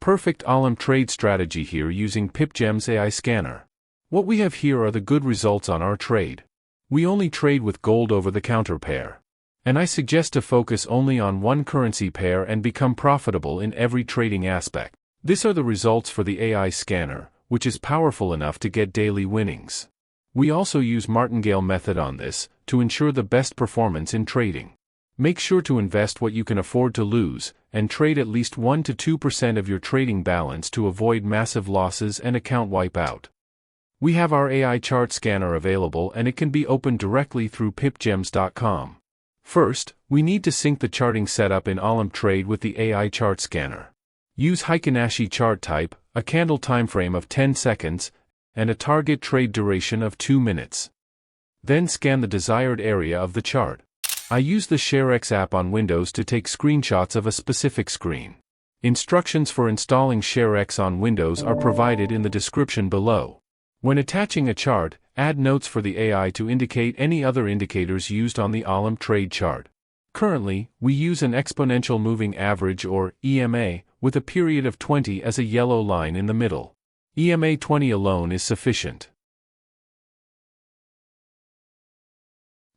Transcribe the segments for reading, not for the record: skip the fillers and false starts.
perfect Olymp trade strategy here using Pipgems AI Scanner. What we have here are the good results on our trade. We only trade with gold over-the-counter pair. And I suggest to focus only on one currency pair and become profitable in every trading aspect. These are the results for the AI scanner, which is powerful enough to get daily winnings. We also use Martingale method on this, to ensure the best performance in trading. Make sure to invest what you can afford to lose, and trade at least 1 to 2% of your trading balance to avoid massive losses and account wipeout. We have our AI chart scanner available and it can be opened directly through pipgems.com. First, we need to sync the charting setup in Olymp Trade with the AI chart scanner. Use Fibonacci chart type, a candle timeframe of 10 seconds, and a target trade duration of 2 minutes. Then scan the desired area of the chart. I use the ShareX app on Windows to take screenshots of a specific screen. Instructions for installing ShareX on Windows are provided in the description below. When attaching a chart, add notes for the AI to indicate any other indicators used on the Olymp trade chart. Currently, we use an exponential moving average or EMA, with a period of 20 as a yellow line in the middle. EMA 20 alone is sufficient.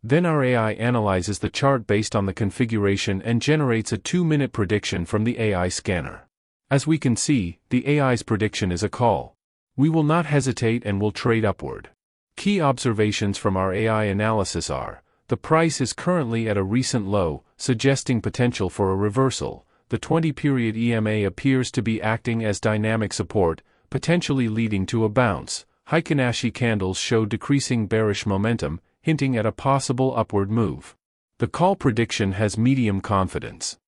Then our AI analyzes the chart based on the configuration and generates a 2-minute prediction from the AI scanner. As we can see, the AI's prediction is a call. We will not hesitate and will trade upward. Key observations from our AI analysis are: the price is currently at a recent low, suggesting potential for a reversal. The 20-period EMA appears to be acting as dynamic support, potentially leading to a bounce. Fibonacci candles show decreasing bearish momentum, hinting at a possible upward move. The call prediction has medium confidence.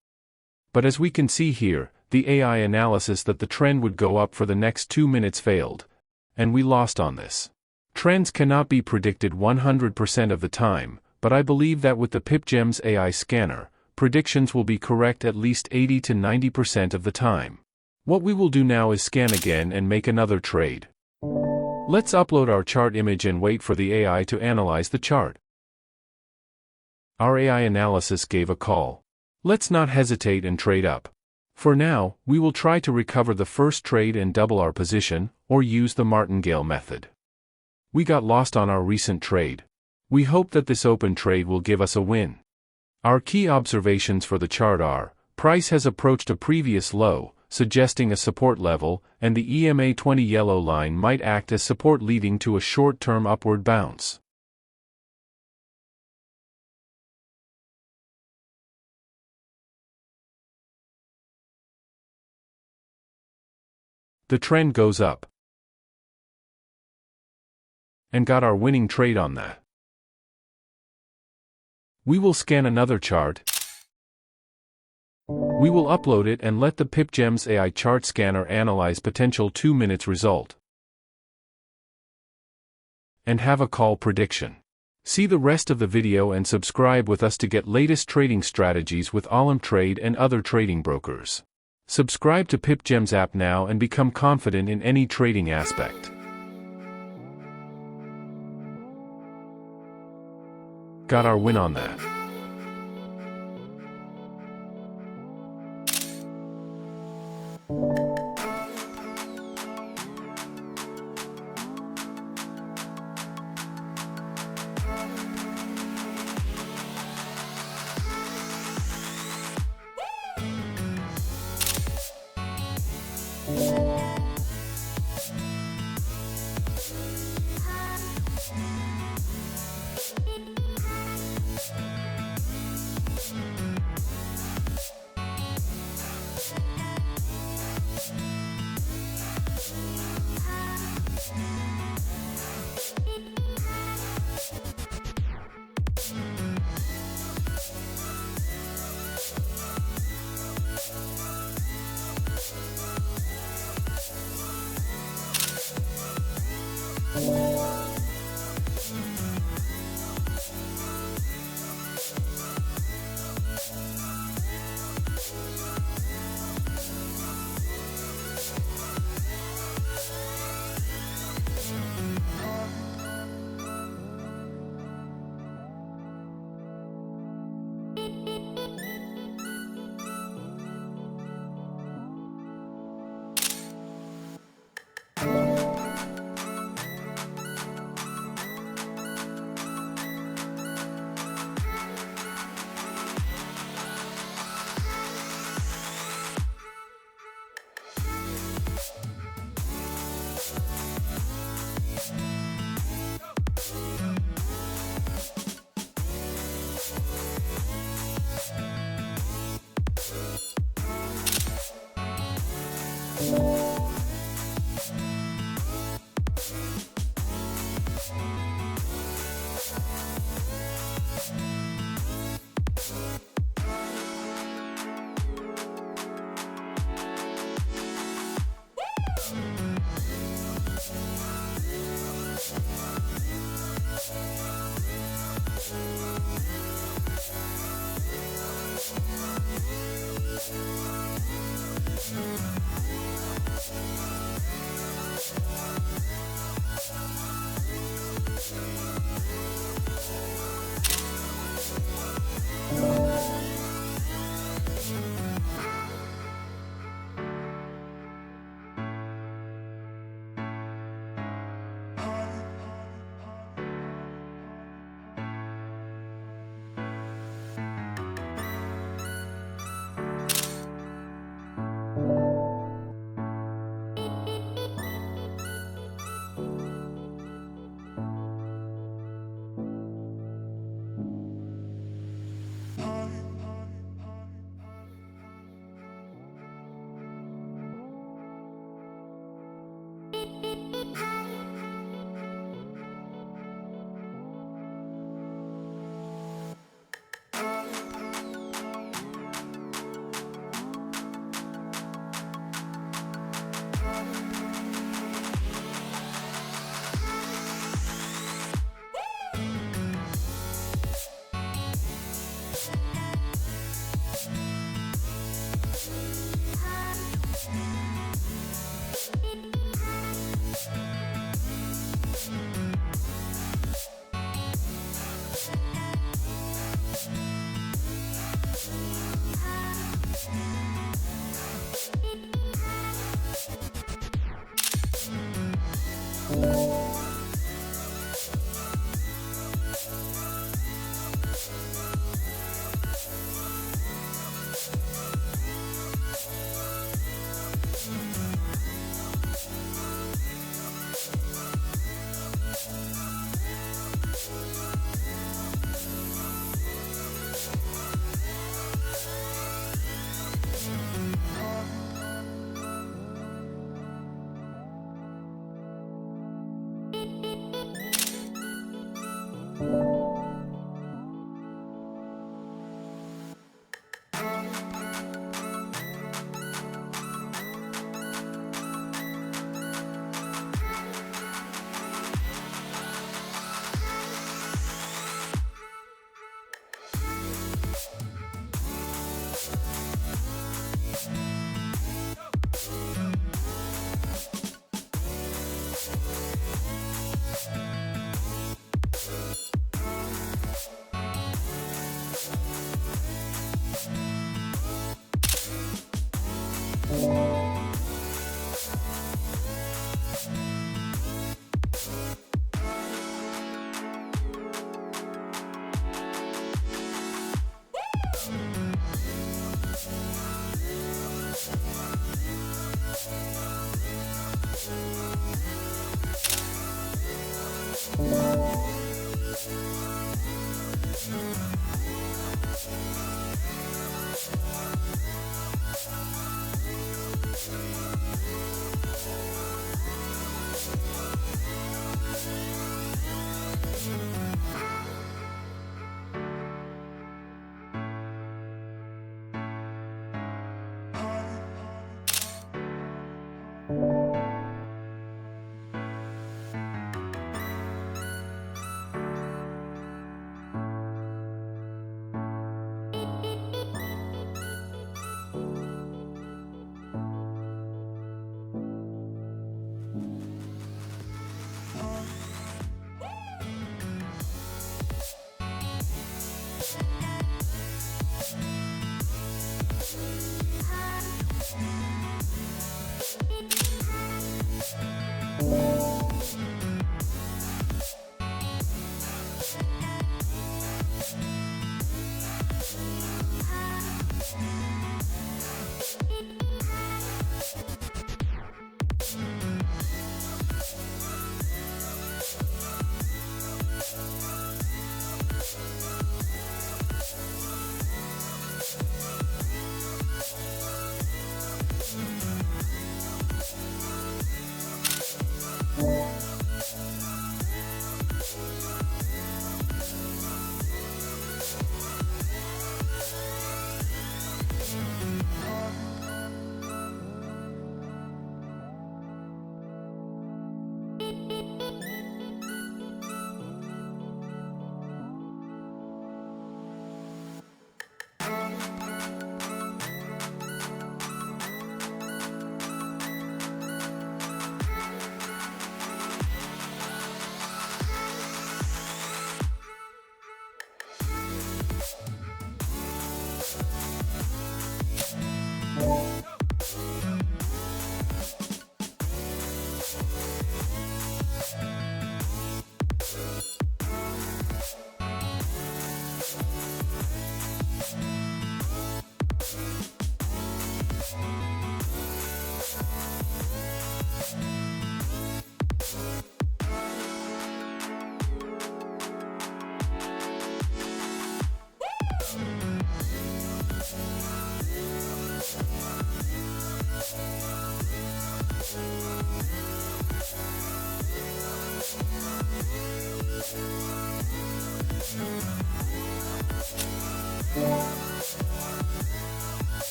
But as we can see here, the AI analysis that the trend would go up for the next 2 minutes failed, and we lost on this. Trends cannot be predicted 100% of the time, but I believe that with the Pipgems AI scanner, predictions will be correct at least 80 to 90% of the time. What we will do now is scan again and make another trade. Let's upload our chart image and wait for the AI to analyze the chart. Our AI analysis gave a call. Let's not hesitate and trade up. For now, we will try to recover the first trade and double our position, or use the Martingale method. We got lost on our recent trade. We hope that this open trade will give us a win. Our key observations for the chart are: price has approached a previous low, suggesting a support level, and the EMA 20 yellow line might act as support leading to a short-term upward bounce. The trend goes up. And got our winning trade on that. We will scan another chart. We will upload it and let the Pipgems AI Chart Scanner analyze potential 2 minutes result. And have a call prediction. See the rest of the video and subscribe with us to get latest trading strategies with Olymp Trade and other trading brokers. Subscribe to Pipgems app now and become confident in any trading aspect. Got our win on that.